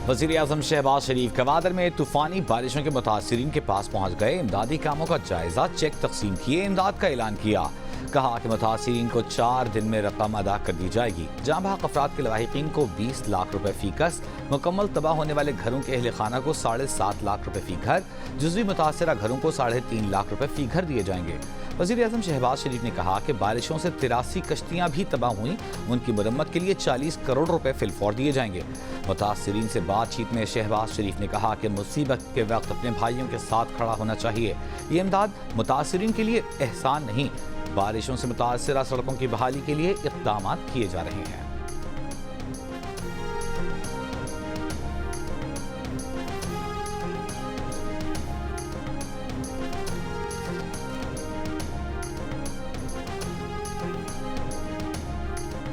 वज़ीर आज़म शहबाज शरीफ गवादर में तूफानी बारिशों के मुतासिरीन के पास पहुँच गए। इमदादी कामों का जायजा, चेक तकसीम किए, इमदाद का ऐलान किया। कहा कि मुतासिरीन को 4 दिन में रकम अदा कर दी जाएगी। जाँ बहक अफराद के लवाहिकीन को 20 लाख रुपए फी कस, मुकम्मल तबाह होने वाले घरों के अहल खाना को 7.5 लाख रुपए फी घर, जुज़वी मुतासरा घरों को 3.5 लाख रुपए फी घर दिए जाएंगे। वज़ीर आज़म शहबाज शरीफ ने कहा कि बारिशों से 83 कश्तियाँ भी तबाह हुई, उनकी मरम्मत के लिए 40 करोड़ रुपए फिलफौर दिए जाएंगे। मुतासिरीन से बातचीत में शहबाज शरीफ ने कहा कि मुसीबत के वक्त अपने भाइयों के साथ खड़ा होना चाहिए। ये इमदाद मुतासिरीन के लिए एहसान नहीं, बारिशों से मुतासरा सड़कों की बहाली के लिए इक़दाम किए जा रहे हैं।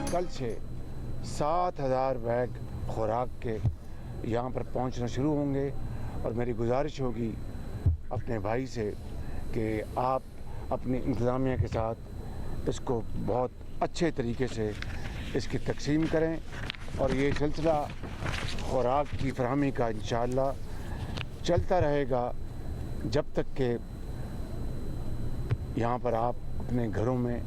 कल से 7,000 बैग खुराक के यहाँ पर पहुँचना शुरू होंगे और मेरी गुजारिश होगी अपने भाई से कि आप अपनी इंतज़ामिया के साथ इसको बहुत अच्छे तरीके से इसकी तकसीम करें और ये सिलसिला खुराक की फरहमी का इंशाअल्लाह चलता रहेगा जब तक कि यहाँ पर आप अपने घरों में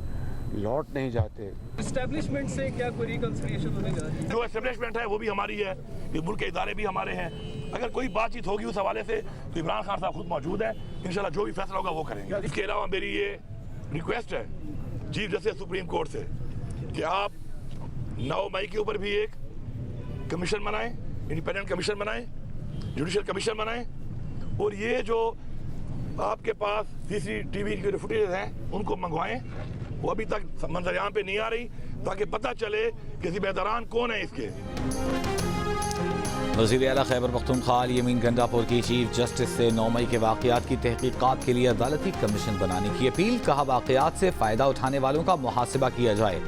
लौट नहीं जाते। एस्टेब्लिशमेंट से क्या कोई रिकंसिलिएशन होने जा रही है? जो एस्टेब्लिशमेंट है वो भी हमारी है, ये मुल्क के इदारे भी हमारे हैं। अगर कोई बातचीत होगी उस हवाले से तो इमरान खान साहब खुद मौजूद हैं, इंशाल्लाह जो भी फैसला होगा वो करेंगे। इसके अलावा मेरी ये रिक्वेस्ट है चीफ जस्टिस सुप्रीम कोर्ट से कि आप 9 मई के ऊपर भी एक कमीशन बनाएं, इंडिपेंडेंट कमीशन बनाएं, जुडिशल कमीशन बनाएं, और ये जो आपके पास CCTV के जो फुटेज हैं उनको मंगवाएं। वो अभी तक मंजर-ए-आम पे नहीं आ रही, ताकि पता चले कि जिम्मेदारान कौन है इसके। वज़ीर आला खैबर पख्तूनख्वा यमीन गंडापुर की चीफ जस्टिस से 9 मई के वाक़यात की तहकीकात के लिए अदालती कमीशन बनाने की अपील। कहा वाक़यात से फ़ायदा उठाने वालों का मुहासिबा किया जाए।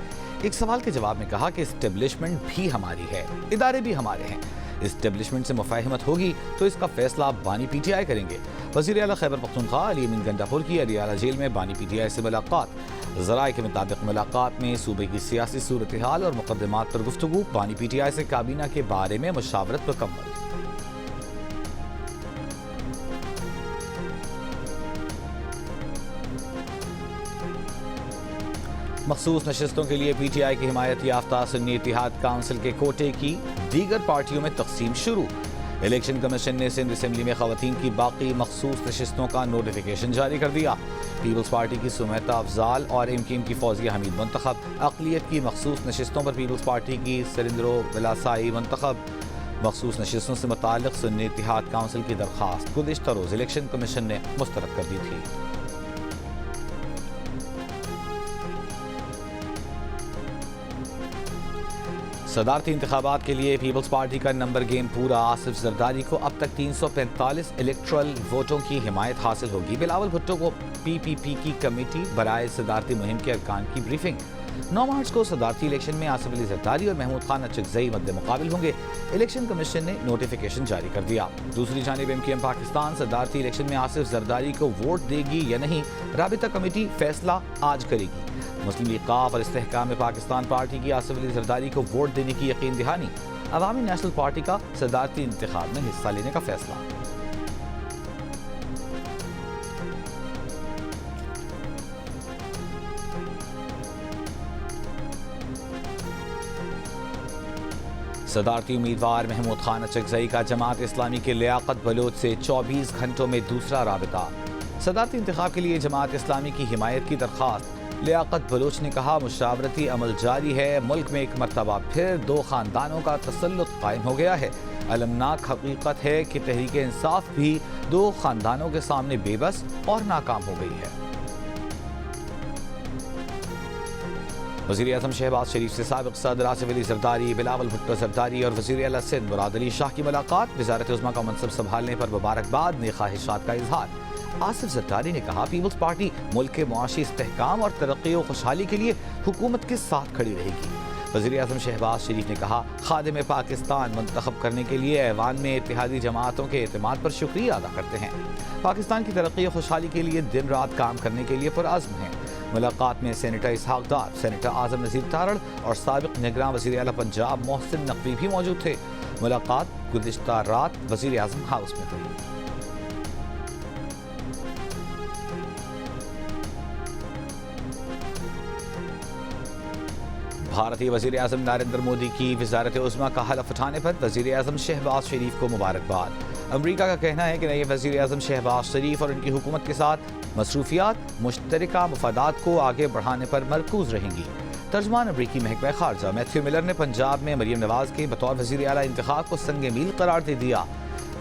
एक सवाल के जवाब में कहा कि इस्टेब्लिशमेंट भी हमारी है, इदारे भी हमारे हैं। इस्टेब्लिशमेंट से मुफाहिमत होगी तो इसका फैसला बानी PTI करेंगे। वज़ीर आला खैबर पख्तूनख्वा यमीन गंडापुर की अरियाला जेल में बानी PTI से मुलाकात। ज़राए के मुताबिक मुलाकात में सूबे की सियासी सूरत हाल और मुकदमात पर गुफ्तगू। बानी PTI से काबीना के बारे में मुशावरत मुकम्मल। मखसूस नशस्तों के लिए PTI की हिमायत याफ्ता सुन्नी इत्तेहाद काउंसिल के कोटे की दीगर पार्टियों में तकसीम शुरू। इलेक्शन कमीशन ने सिंध असेंबली में खवातीन की बाकी मखसूस नशस्तों का नोटिफिकेशन जारी कर दिया। पीपल्स पार्टी की सुमैता अफजाल और MKM की फौजिया हमीद मुंतखब। अक़लियत की मखसूस नशस्तों पर पीपल्स पार्टी की सरिंद्रो बिलासाई मुंतखब। मखसूस नशस्तों से मुताल्लिक़ सुन्नी इत्तेहाद काउंसिल की दरख्वास्त गुज़िश्ता रोज़ इलेक्शन कमीशन ने मुस्तरद कर दी थी। सदारती इंतखाबात के लिए पीपल्स पार्टी का नंबर गेम पूरा। आसिफ जरदारी को अब तक 345 इलेक्ट्रल वोटों की हिमायत हासिल होगी। बिलावल भुट्टो को PPP की कमेटी बराए सदारती मुहिम के अरकान की ब्रीफिंग। 9 मार्च को सदारती इलेक्शन में आसिफ अली जरदारी और महमूद खान अचकज़ई मद्दे मुकाबिल होंगे। इलेक्शन कमीशन ने नोटिफिकेशन जारी कर दिया। दूसरी जानिब MKM पाकिस्तान सदारती इलेक्शन में आसिफ जरदारी को वोट देगी या नहीं, राबिता कमेटी फैसला आज करेगी। मुस्लिम लीग काफ और इस्तेहकाम पाकिस्तान पार्टी की आसिफ अली जरदारी को वोट देने की यकीन दहानी। अवामी नेशनल पार्टी का सदारती इंतखाब में हिस्सा लेने का फैसला। सदारती उम्मीदवार महमूद खान अचकज़ई का जमात इस्लामी के लियाकत बलोच से 24 घंटों में दूसरा राबिता। सदारती इंतखाब के लिए जमात इस्लामी की हिमायत की दरख्वास्त। लियाकत बलोच ने कहा मुशावरती अमल जारी है। मुल्क में एक मरतबा फिर 2 खानदानों का तसल्लुत कायम हो गया है। अलमनाक हकीकत है कि तहरीक इंसाफ भी 2 खानदानों के सामने बेबस और नाकाम हो गई है। वज़ीर आज़म शहबाज शरीफ से साबिक़ सदर आसिफ अली जरदारी, बिलावल भुट्टो जरदारी और वज़ीर आला सिंध मुराद अली शाह की मुलाकात। वज़ारत उज़्मा का मनसब संभालने पर मुबारकबाद ने ख्वाहिशात का इजहार। आसिफ जरदारी ने कहा पीपल्स पार्टी मुल्क के मुआशी इस्तेहकाम और तरक्की और खुशहाली के लिए हुकूमत के साथ खड़ी रहेगी। वज़ीर आज़म शहबाज शरीफ ने कहा खादिम पाकिस्तान मुंतखब करने के लिए ऐवान में इत्तेहादी जमातों के एतमाद पर शुक्रिया अदा करते हैं। पाकिस्तान की तरक्की और खुशहाली के लिए दिन रात काम करने के लिए पुरअज़्म हैं। मुलाकात में सेनेटर इसहाक डार, सेनेटर आज़म नज़ीर तारड़ और साबिक़ निगरान वज़ीर आला पंजाब मोहसिन नकवी भी मौजूद थे। मुलाकात गुज़िश्ता रात वज़ीर आज़म हाउस में हुई। भारतीय वज़ीर आज़म नरेंद्र मोदी की वज़ारत उज़्मा का हलफ उठाने पर वज़ीर आज़म शहबाज शरीफ को मुबारकबाद। अमरीका का कहना है कि नए वज़ीर आज़म शहबाज शरीफ और उनकी हुकूमत के साथ मसरूफियात मुश्तरका मफादात को आगे बढ़ाने पर मरकूज रहेंगी। तर्जमान अमरीकी महकमा खारजा मैथ्यू मिलर ने पंजाब में मरीम नवाज के बतौर वज़ीर आला इंतखाब को संग मील करार दे दिया।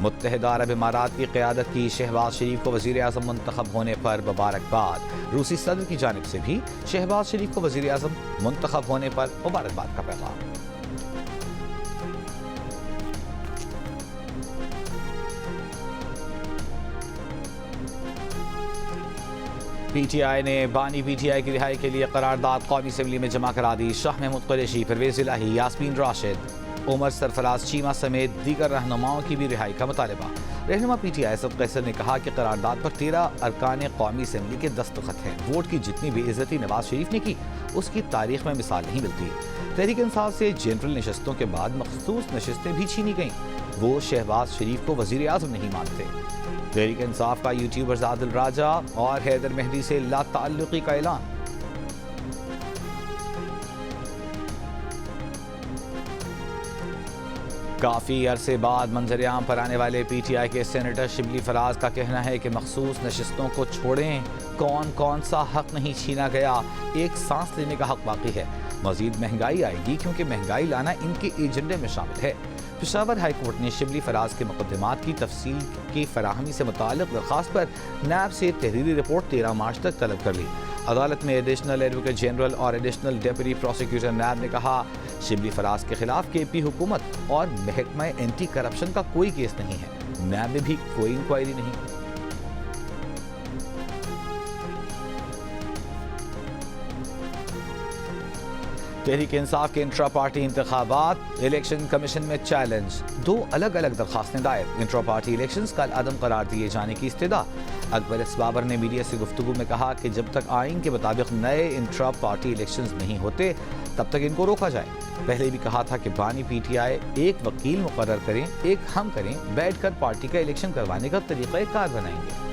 मुत्तहिदा अरब इमारात की क़यादत की शहबाज शरीफ को वज़ीर आज़म मुंतखब होने पर मुबारकबाद। रूसी सदर की जानिब से भी शहबाज शरीफ को वज़ीर आज़म मुंतखब होने पर मुबारकबाद का पैगाम। PTI ने बानी PTI की रिहाई के लिए करारदाद कौमी असम्बली में जमा करा दी। शाह महमूद कुरैशी, परवेज़ इलाही, यास्मीन राशिद, उमर सरफराज चीमा समेत दीगर रहनुमाओं की भी रिहाई का मुतालबा। रहनुमा PTI असद कैसर ने कहा कि करारदाद पर 13 अरकान कौमी असम्बली के दस्तखत हैं। वोट की जितनी बेइज्जती नवाज शरीफ ने की उसकी तारीख में मिसाल नहीं मिलती। तहरीक इंसाफ से जनरल नशस्तों के बाद मखसूस नशस्तें भी छीनी गईं। वो शहबाज शरीफ को वज़ीर आज़म नहीं मानते। तहरीक इंसाफ का यूट्यूबर आदिल राजा और हैदर मेहदी से लाताल्लुकी का ऐलान। काफ़ी अरसे बाद मंजर आम पर आने वाले PTI के सेनेटर शिबली फराज का कहना है कि मखसूस नशस्तों को छोड़ें, कौन कौन सा हक नहीं छीना गया, एक सांस लेने का हक बाकी है। मजीद महंगाई आएगी क्योंकि महंगाई लाना इनके एजेंडे में शामिल है। पेशावर हाई कोर्ट ने शिबली फराज के मुकदमात की तफसील की फराहमी से मुताल्लिक़ दरख्वास्त पर नैब से तहरीरी रिपोर्ट 13 मार्च तक तलब कर ली। अदालत में एडिशनल एडवोकेट जनरल और एडिशनल डेप्यूटी प्रोसिक्यूटर नैब ने कहा, शिबली फराज के खिलाफ KP हुकूमत और महकमा एंटी करप्शन का कोई केस नहीं है। नैब में भी कोई इंक्वायरी नहीं। तहरीक इंसाफ के इंट्रा पार्टी इंतखाबात, इलेक्शन कमीशन में चैलेंज। 2 अलग अलग दरखास्तें दायर। इंट्रा पार्टी इलेक्शंस कल अदम करार दिए जाने की इस्तदा। अकबर एस बाबर ने मीडिया से गुफ्तगू में कहा कि जब तक आइन के मुताबिक नए इंट्रा पार्टी इलेक्शंस नहीं होते तब तक इनको रोका जाए। पहले भी कहा था कि बानी PTI एक वकील मुकर्रर करें, एक हम करें, बैठकर पार्टी का इलेक्शन करवाने का तरीक़ा कार बनाएंगे।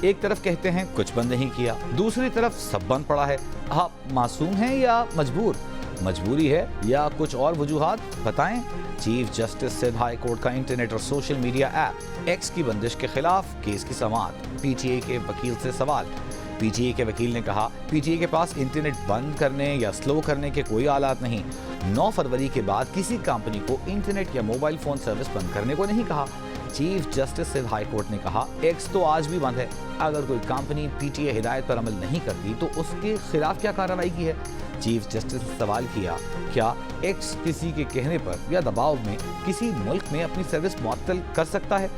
एक तरफ कहते हैं कुछ बंद नहीं किया, दूसरी तरफ सब बंद पड़ा है। आप मासूम हैं या मजबूर? मजबूरी है या कुछ और वजूहात? बताएं। Chief justice Sindh high court का इंटरनेट और सोशल मीडिया ऐप X की बंदिश के खिलाफ केस की समाअत। PTI के वकील से सवाल। PTI के वकील ने कहा, PTI के पास इंटरनेट बंद करने या स्लो करने के कोई आलात नहीं। 9 फरवरी के बाद किसी कंपनी को इंटरनेट या मोबाइल फोन सर्विस बंद करने को नहीं कहा। Chief justice Sindh high court ने कहा, X तो आज भी बंद है। अगर कोई कंपनी PTI हिदायत पर अमल नहीं करती तो उसके खिलाफ क्या कार्रवाई की है? चीफ जस्टिस ने सवाल किया, क्या X किसी के कहने पर या दबाव में किसी मुल्क में अपनी सर्विस मुअत्तल कर सकता है?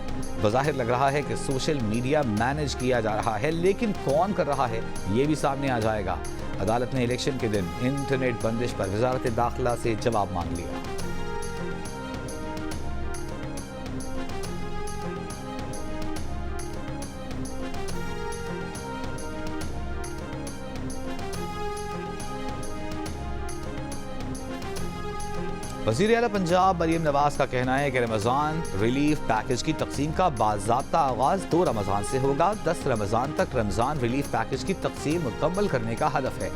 बज़ाहिर लग रहा है कि सोशल मीडिया मैनेज किया जा रहा है, लेकिन कौन कर रहा है ये भी सामने आ जाएगा। अदालत ने इलेक्शन के दिन इंटरनेट बंदिश पर वज़ारत दाखिला से जवाब मांग लिया। वज़ीर आला पंजाब मरीम नवाज का कहना है कि रमज़ान रिलीफ पैकेज की तकसीम का बाज़ाब्ता आगाज़ 2 रमज़ान से होगा। 10 रमज़ान तक रमज़ान रिलीफ पैकेज की तकसीम मुकम्मल करने का हदफ है।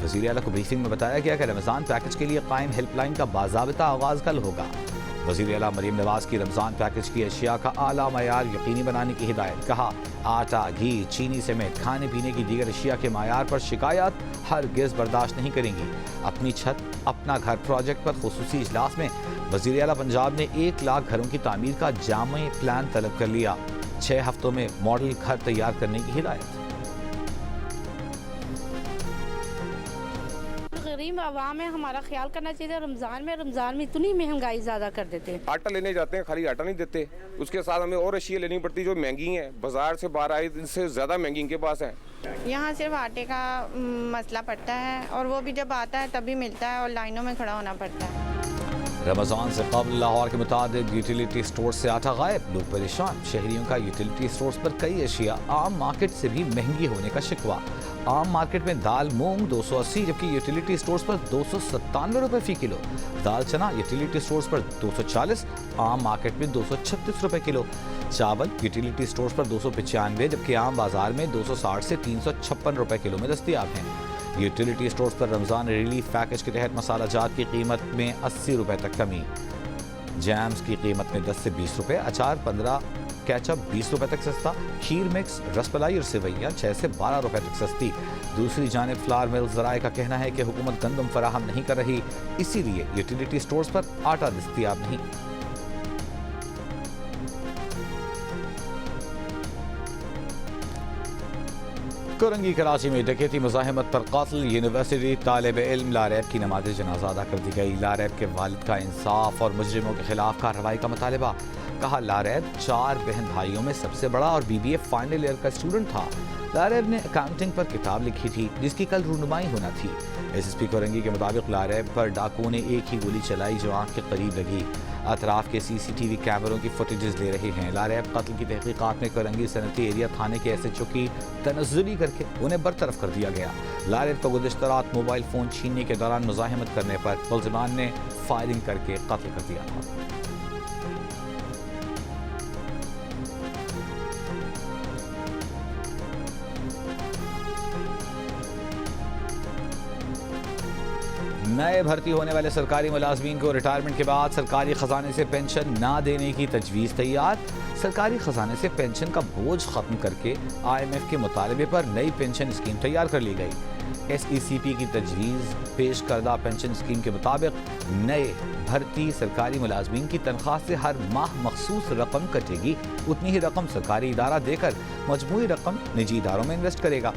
वज़ीर आला को ब्रीफिंग में बताया गया कि रमज़ान पैकेज के लिए कायम हेल्पलाइन का बाज़ाब्ता आगाज़ कल होगा। वज़ीर आला मरीम नवाज की रमज़ान पैकेज की अशिया का आला मयार यकीनी बनाने की हिदायत। कहा, आटा, घी, चीनी समेत खाने पीने की दीगर अशिया के मयार पर शिकायत हरगिज़ बर्दाश्त नहीं करेंगी। अपनी छत अपना घर प्रोजेक्ट पर खुसूसी इजलास में वज़ीर आला पंजाब ने 1 लाख घरों की तामीर का जामे प्लान तलब कर लिया। 6 हफ्तों में मॉडल घर तैयार करने की हिदायत। गरीब आवाम है, हमारा ख्याल करना चाहिए। रमज़ान में इतनी महंगाई ज़्यादा कर देते हैं। आटा लेने जाते हैं, खाली आटा नहीं देते, उसके साथ हमें और अशिया लेनी पड़ती जो महंगी हैं, बाजार से 12 आई से ज़्यादा महंगी इनके पास है। यहाँ सिर्फ आटे का मसला पड़ता है और वो भी जब आता है तभी मिलता है और लाइनों में खड़ा होना पड़ता है। रमज़ान से कबल लाहौर के मुताबिक यूटिलिटी स्टोर से आटा गायब, लोग परेशान। शहरियों का यूटिलिटी स्टोर्स पर कई अशिया आम मार्केट से भी महंगी होने का शिकवा। आम मार्केट में दाल मूंग 280 जबकि यूटिलिटी स्टोर्स पर 297 रुपए फी किलो। दाल चना यूटिलिटी स्टोर्स पर 240, आम मार्केट में 236 रुपए किलो। चावल यूटिलिटी स्टोर्स पर 295 जबकि आम बाजार में 260 से 356 रुपए किलो में दस्तयाब हैं। यूटिलिटी स्टोर्स पर रमज़ान रिलीफ पैकेज के तहत मसाला जात की कीमत में 80 रुपए तक कमी। जैम्स की कीमत में 10 से 20 रुपए, अचार 15, केचप 20 रुपए तक सस्ता, खीर मिक्स, रसमलाई और सेवैयाँ 6 से 12 रुपए तक सस्ती। दूसरी जानिब फ्लावर मिल ज़राए का कहना है कि हुकूमत गंदम फराहम नहीं कर रही, इसीलिए यूटिलिटी स्टोर्स पर आटा दस्तयाब नहीं। कोरंगी कराची में डकैती मुज़ाहिमत पर कत्ल, यूनिवर्सिटी तालिब इल्म लारैब की नमाज जनाजा अदा कर दी गई। लारैब के वालिद का इंसाफ और मुजरिमों के खिलाफ कार्रवाई का मुतालबा। कहा लारैब 4 बहन भाइयों में सबसे बड़ा और BBA फाइनल ईयर का स्टूडेंट था। लारैब ने अकाउंटिंग पर किताब लिखी थी जिसकी कल रूनुमाई होना थी। SSP कोरंगी के मुताबिक लारैब पर डाकुओं ने एक ही गोली चलाई जो आंख के करीब लगी। अतराफ के CCTV कैमरों की फुटेजेस ले रहे हैं। लारैब कत्ल की तहकीकात में कोरंगी सनती एरिया थाने के SHO की तनज़्ज़ुली करके उन्हें बरतरफ कर दिया गया। लारैब को गुज़िश्ता रात मोबाइल फ़ोन छीनने के दौरान मुज़ाहिमत करने पर मुलज़िमान ने फायरिंग करके कत्ल कर दिया था। नए भर्ती होने वाले सरकारी मुलाजमीन को रिटायरमेंट के बाद सरकारी खजाने से पेंशन ना देने की तजवीज़ तैयार। सरकारी खजाने से पेंशन का बोझ खत्म करके IMF के मुतालबे पर नई पेंशन स्कीम तैयार कर ली गई। SECP की तजवीज़ पेश करदा पेंशन स्कीम के मुताबिक नए भर्ती सरकारी मुलाजमीन की तनख्वाह से हर माह मखसूस रकम कटेगी। उतनी ही रकम सरकारी इदारा देकर मजमूई रकम निजी इदारों में इन्वेस्ट करेगा।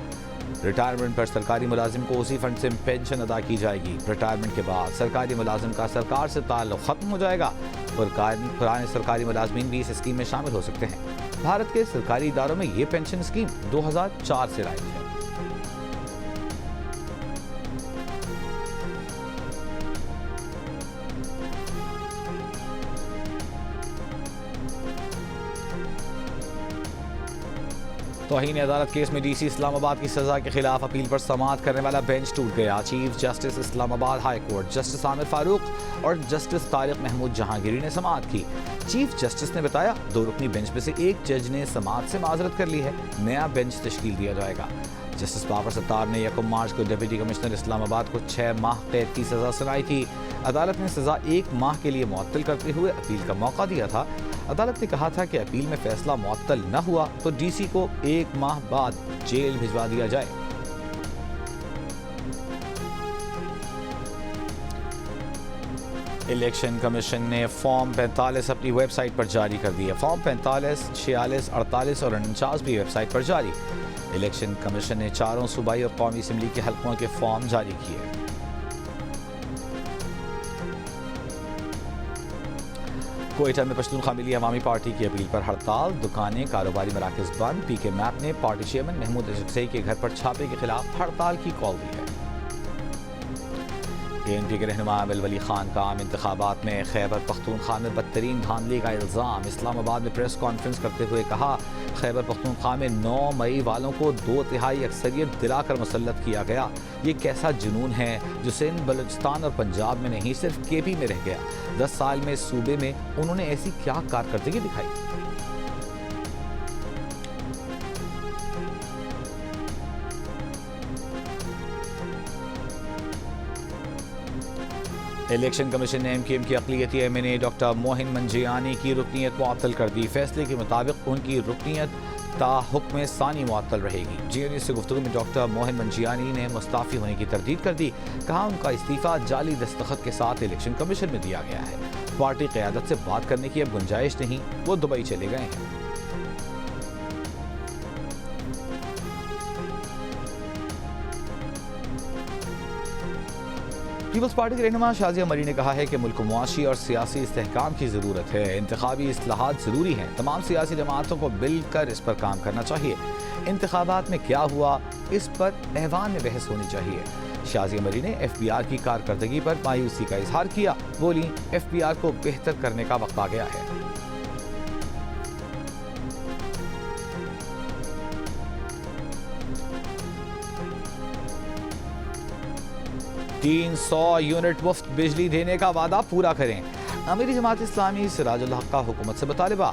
रिटायरमेंट पर सरकारी मुलाजिम को उसी फंड से पेंशन अदा की जाएगी। रिटायरमेंट के बाद सरकारी मुलाजिम का सरकार से ताल्लुक खत्म हो जाएगा और पुराने सरकारी मुलाजमीन भी इस स्कीम में शामिल हो सकते हैं। भारत के सरकारी इदारों में ये पेंशन स्कीम 2004 से राइज है। तौहीन अदालत केस में DC इस्लामाबाद की सजा के खिलाफ अपील पर समाअत करने वाला बेंच टूट गया। Chief justice Islamabad high court justice Aamir Farooq और जस्टिस तारिक महमूद जहांगीरी ने समाअत की। चीफ जस्टिस ने बताया 2 रुकनी बेंच में से एक जज ने समाअत से माजरत कर ली है। नया बेंच तश्कील दिया जाएगा। जस्टिस बाबर सत्तार ने 1 मार्च को डिप्टी कमिश्नर इस्लामाबाद को 6 माह कैद की सजा सुनाई थी। अदालत ने सजा 1 माह के लिए मुअत्तल करते हुए अपील का मौका दिया था। अदालत ने कहा था कि अपील में फैसला मुअत्तल न हुआ तो DC को 1 माह बाद जेल भिजवा दिया जाए। इलेक्शन कमीशन ने फॉर्म 45 अपनी वेबसाइट पर जारी कर दिया। फॉर्म 45, 46, 48 और 49 भी वेबसाइट पर जारी। इलेक्शन कमीशन ने 4 सूबाई और कौमी असम्बली के हल्कों के फॉर्म जारी किए। कोयटा में पश्तूनख्वा मिली अवामी पार्टी की अपील पर हड़ताल, दुकानें कारोबारी मराकज़ बंद। PK मैप ने पार्टी चेयरमैन महमूद अशरफी के घर पर छापे के खिलाफ हड़ताल की कॉल दी है। ANP के रहनुमा अमिल वली खान का आम इंतखाबात में खैबर पख्तूनख्वा में बदतरीन धांधली का इल्ज़ाम। इस्लामाबाद में प्रेस कॉन्फ्रेंस करते हुए कहा खैबर पख्तूनख्वा में 9 मई वालों को 2/3 अक्सरियत दिलाकर मुसल्लत किया गया। ये कैसा जुनून है जो सिंध, बलूचिस्तान और पंजाब में नहीं सिर्फ KP में रह गया। 10 साल में सूबे में उन्होंने ऐसी क्या कारकर्दगी दिखाई। इलेक्शन कमीशन ने MKM की अक़लियती MNA डॉक्टर मोहिन मंजियानी की रुकनीत मुअत्तल कर दी। फैसले के मुताबिक उनकी रुकनीत ता हुक्म सानी मुअत्तल रहेगी। GNU से गुफ्तगू में डॉक्टर मोहिन मंजियानी ने मुस्ताफ़ी होने की तरदीद कर दी। कहा उनका इस्तीफ़ा जाली दस्तखत के साथ इलेक्शन कमीशन में दिया गया है। पार्टी क़यादत से बात करने की अब गुंजाइश नहीं, वो दुबई चले गए हैं। पीपल्स पार्टी के रहनुमा शाजिया मरी ने कहा है कि मुल्क को मुआशी और सियासी इस्तेहकाम की ज़रूरत है। इंतखाबी इस्लाहात ज़रूरी हैं। तमाम सियासी जमातों को मिलकर इस पर काम करना चाहिए। इंतखाबात में क्या हुआ इस पर ऐवान में बहस होनी चाहिए। شازیہ مری نے FBR کی کارکردگی پر مایوسی کا اظہار کیا. بولی FBR کو بہتر کرنے کا وقت آ گیا ہے. $300 یونٹ مفت بجلی دینے کا وعدہ پورا کریں. امیر جماعت اسلامی سراج الحق کا حکومت سے مطالبہ.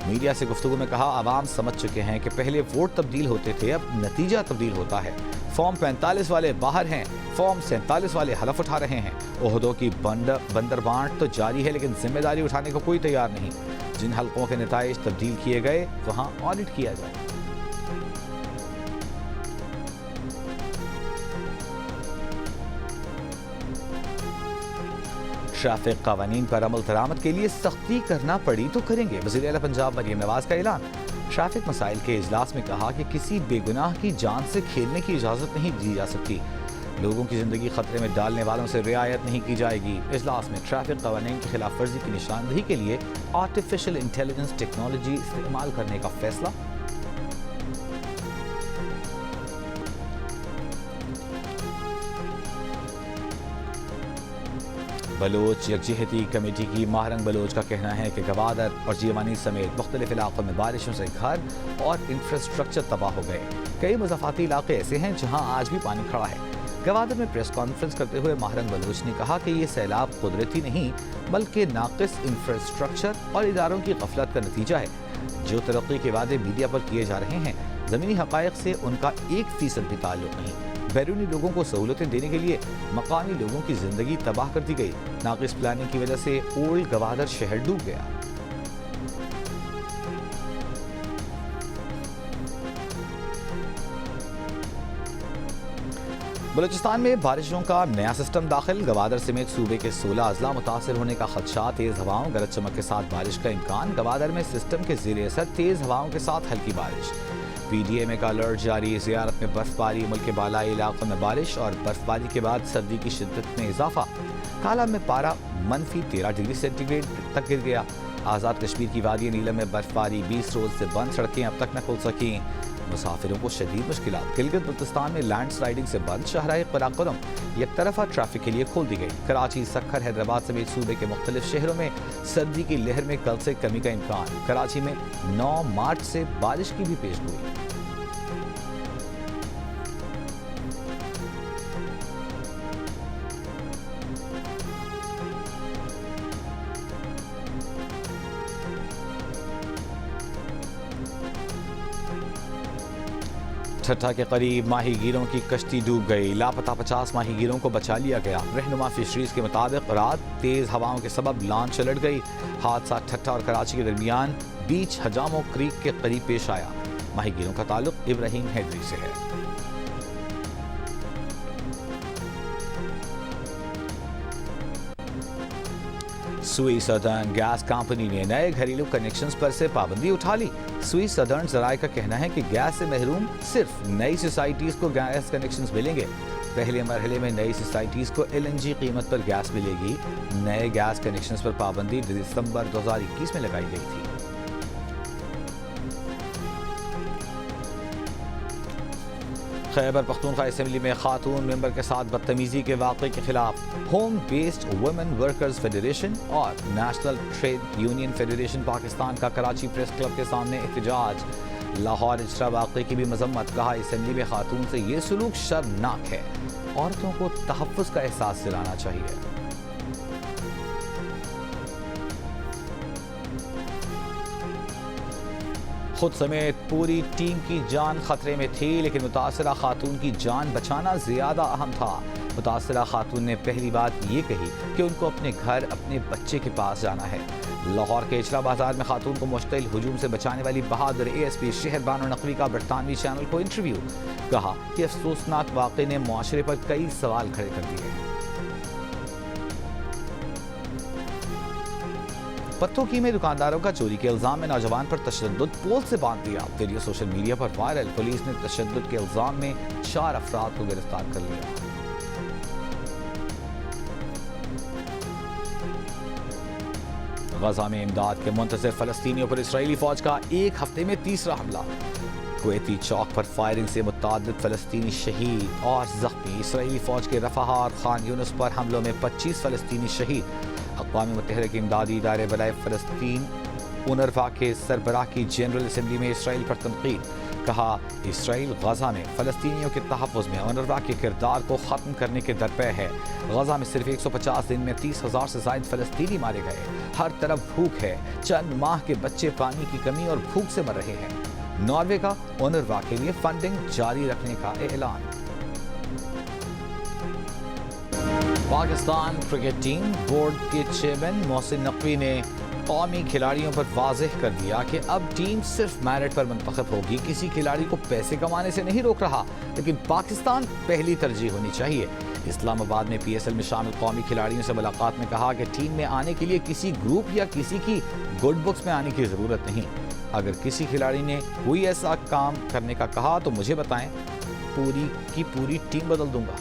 میڈیا سے گفتگو میں کہا عوام سمجھ چکے ہیں کہ پہلے ووٹ تبدیل ہوتے تھے، اب نتیجہ تبدیل ہوتا ہے. فارم 45 والے باہر ہیں، فارم 47 والے حلف اٹھا رہے ہیں. عہدوں کی بندر بانٹ تو جاری ہے لیکن ذمہ داری اٹھانے کو کوئی تیار نہیں. جن حلقوں کے نتائج تبدیل کیے گئے وہاں آڈٹ کیا جائے. ٹریفک قوانین پر عمل درآمد کے لیے سختی کرنا پڑی تو کریں گے. وزیر اعلیٰ پنجاب مریم نواز کا اعلان. ٹریفک مسائل کے اجلاس میں کہا کہ کسی بے گناہ کی جان سے کھیلنے کی اجازت نہیں دی جا سکتی. لوگوں کی زندگی خطرے میں ڈالنے والوں سے رعایت نہیں کی جائے گی. اجلاس میں ٹریفک قوانین کی خلاف ورزی کی نشاندہی کے لیے آرٹیفیشل انٹیلیجنس ٹیکنالوجی استعمال کرنے کا فیصلہ. بلوچ یکجہتی کمیٹی کی ماہرنگ بلوچ کا کہنا ہے کہ گوادر اور جیوانی سمیت مختلف علاقوں میں بارشوں سے گھر اور انفراسٹرکچر تباہ ہو گئے. کئی مضافاتی علاقے ایسے ہیں جہاں آج بھی پانی کھڑا ہے. گوادر میں پریس کانفرنس کرتے ہوئے ماہرنگ بلوچ نے کہا کہ یہ سیلاب قدرتی نہیں بلکہ ناقص انفراسٹرکچر اور اداروں کی غفلت کا نتیجہ ہے. جو ترقی کے وعدے میڈیا پر کیے جا رہے ہیں زمینی حقائق سے ان کا 1% بھی تعلق نہیں. بیرونی لوگوں کو سہولتیں دینے کے لیے مقامی لوگوں کی زندگی تباہ کر دی گئی. ناقص پلاننگ کی وجہ سے اولڈ گوادر شہر ڈوب گیا. بلوچستان میں بارشوں کا نیا سسٹم داخل. گوادر سمیت صوبے کے 16 اضلاع متاثر ہونے کا خدشہ. تیز ہواؤں گرج چمک کے ساتھ بارش کا امکان. گوادر میں سسٹم کے زیر اثر تیز ہواؤں کے ساتھ ہلکی بارش. PDMA کا الرٹ جاری. زیارت میں برف باری. ملک کے بالائی علاقوں میں بارش اور برف باری کے بعد سردی کی شدت میں اضافہ. کالا میں پارہ -13 ڈگری سینٹی گریڈ تک گر گیا. آزاد کشمیر کی وادی نیلم میں برف باری. 20 روز سے بند سڑکیں اب تک نہ کھل سکیں. مسافروں کو شدید مشکلات. گلگت بلتستان میں لینڈ سلائیڈنگ سے بند. شاہراہ قراقرم یک طرفہ ٹریفک کے لیے کھول دی گئی. کراچی، سکھر، حیدرآباد سمیت صوبے کے مختلف شہروں میں سردی کی لہر میں کل سے کمی کا امکان. کراچی میں 9 مارچ سے بارش کی بھی پیش گوئی. ٹھٹھا کے قریب ماہی گیروں کی کشتی ڈوب گئی. لاپتہ 50 ماہی گیروں کو بچا لیا گیا. رہنما فشریز کے مطابق رات تیز ہواؤں کے سبب لانچ الٹ گئی. حادثہ ٹھٹھا اور کراچی کے درمیان بیچ ہجامو کریک کے قریب پیش آیا. ماہی گیروں کا تعلق ابراہیم حیدری سے ہے. سوئی سدرن گیس کمپنی نے نئے گھریلو کنیکشنز پر سے پابندی اٹھا لی. سوئی سدرن ذرائع کا کہنا ہے کہ گیس سے محروم صرف نئی سوسائٹیز کو گیس کنیکشنز ملیں گے. پہلے مرحلے میں نئی سوسائٹیز کو LNG قیمت پر گیس ملے گی. نئے گیس کنیکشنز پر پابندی دسمبر 2021 میں لگائی گئی تھی. خیبر پختونخوا اسمبلی میں خاتون ممبر کے ساتھ بدتمیزی کے واقعے کے خلاف home based women workers federation اور national trade union federation Pakistan کا کراچی پریس کلب کے سامنے احتجاج. لاہور اجرا واقعے کی بھی مذمت. کہا اسمبلی میں خاتون سے یہ سلوک شرمناک ہے. عورتوں کو تحفظ کا احساس دلانا چاہیے. خود سمیت پوری ٹیم کی جان خطرے میں تھی لیکن متاثرہ خاتون کی جان بچانا زیادہ اہم تھا. متاثرہ خاتون نے پہلی بات یہ کہی کہ ان کو اپنے گھر اپنے بچے کے پاس جانا ہے. لاہور کے اچرا بازار میں خاتون کو مشتعل ہجوم سے بچانے والی بہادر ASP شہر بانو نقوی کا برطانوی چینل کو انٹرویو. کہا کہ افسوسناک واقعے نے معاشرے پر کئی سوال کھڑے کر دیے ہیں. پتوں کی میں دکانداروں کا چوری کے الزام میں نوجوان پر تشدد پول سے باندھ دیا. ویڈیو سوشل میڈیا پر وائرل. پولیس نے تشدد کے الزام میں 4 افراد کو گرفتار کر لیا. غزہ میں امداد کے منتظر فلسطینیوں پر اسرائیلی فوج کا ایک ہفتے میں تیسرا حملہ. کویتی چوک پر فائرنگ سے متعدد فلسطینی شہید اور زخمی. اسرائیلی فوج کے رفح اور خان یونس پر حملوں میں 25 فلسطینی شہید. اقوام متحدہ کے امدادی ادارے برائے فلسطین اونروا کے سربراہ کی جنرل اسمبلی میں اسرائیل پر تنقید. کہا اسرائیل غزہ میں فلسطینیوں کے تحفظ میں اونروا کے کردار کو ختم کرنے کے درپے ہے. غزہ میں صرف 150 دن میں 30,000 سے زائد فلسطینی مارے گئے. ہر طرف بھوک ہے. چند ماہ کے بچے پانی کی کمی اور بھوک سے مر رہے ہیں. ناروے کا اونروا کے لیے فنڈنگ جاری رکھنے کا اعلان. پاکستان کرکٹ ٹیم بورڈ کے چیئرمین محسن نقوی نے قومی کھلاڑیوں پر واضح کر دیا کہ اب ٹیم صرف میرٹ پر منتخب ہوگی. کسی کھلاڑی کو پیسے کمانے سے نہیں روک رہا، لیکن پاکستان پہلی ترجیح ہونی چاہیے. اسلام آباد میں پی ایس ایل میں شامل قومی کھلاڑیوں سے ملاقات میں کہا کہ ٹیم میں آنے کے لیے کسی گروپ یا کسی کی گڈ بکس میں آنے کی ضرورت نہیں. اگر کسی کھلاڑی نے کوئی ایسا کام کرنے کا کہا تو مجھے بتائیں، پوری کی پوری ٹیم بدل دوں گا.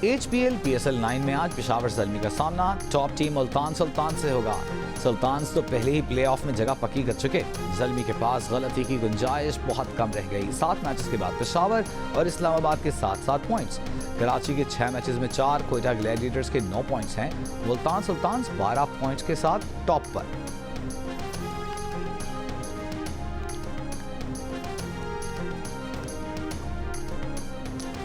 H P L P S L 9 میں آج پشاور زلمی کا سامنا ٹاپ ٹیم ملتان سلطان سے ہوگا. سلطانز تو پہلے ہی پلے آف میں جگہ پکی کر چکے. زلمی کے پاس غلطی کی گنجائش بہت کم رہ گئی. 7 میچز کے بعد پشاور اور اسلام آباد کے 7 پوائنٹس. کراچی کے 6 میچز میں 4، کوئٹہ گلیڈیٹرز کے 9 پوائنٹس ہیں. ملتان سلطانز 12 پوائنٹس کے ساتھ ٹاپ پر.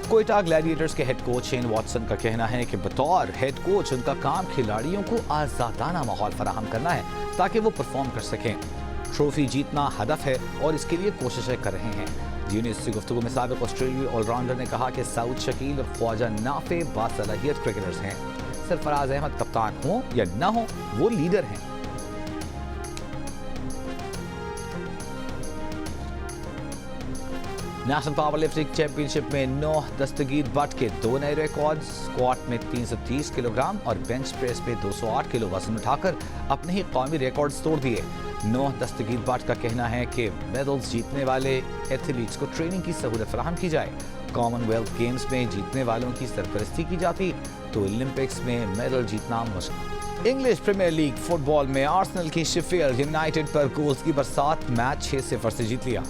کوئٹہ گلیڈیٹرز کے ہیڈ کوچ شین واٹسن کا کہنا ہے کہ بطور ہیڈ کوچ ان کا کام کھلاڑیوں کو آزادانہ ماحول فراہم کرنا ہے تاکہ وہ پرفارم کر سکیں. ٹرافی جیتنا ہدف ہے اور اس کے لیے کوششیں کر رہے ہیں. یونیس سے گفتگو میں سابق آسٹریلوی آل راؤنڈر نے کہا کہ سعود شکیل اور خواجہ نافع باصلاحیت کرکٹرز ہیں. سرفراز احمد کپتان ہوں یا نہ ہوں، وہ لیڈر ہیں. نیشنل پاور لفٹنگ چیمپئن شپ میں نوح دستگیر بٹ کے 2 نئے ریکارڈ. اسکواٹ میں 330 کلو گرام اور بینچ پریس میں 208 کلو وزن اٹھا کر اپنے ہی قومی ریکارڈز توڑ دیے. نوح دستگیر بٹ کا کہنا ہے کہ میڈلز جیتنے والے ایتھلیٹس کو ٹریننگ کی سہولت فراہم کی جائے. کامن ویلتھ گیمز میں جیتنے والوں کی سرپرستی کی جاتی تو اولمپکس میں میڈل جیتنا مشکل. انگلش پریمیئر لیگ فٹ بال میں آرسنل کی شیفیلڈ یونائٹڈ پر گولز کی برسات میچ 6-0 سے جیت لیا.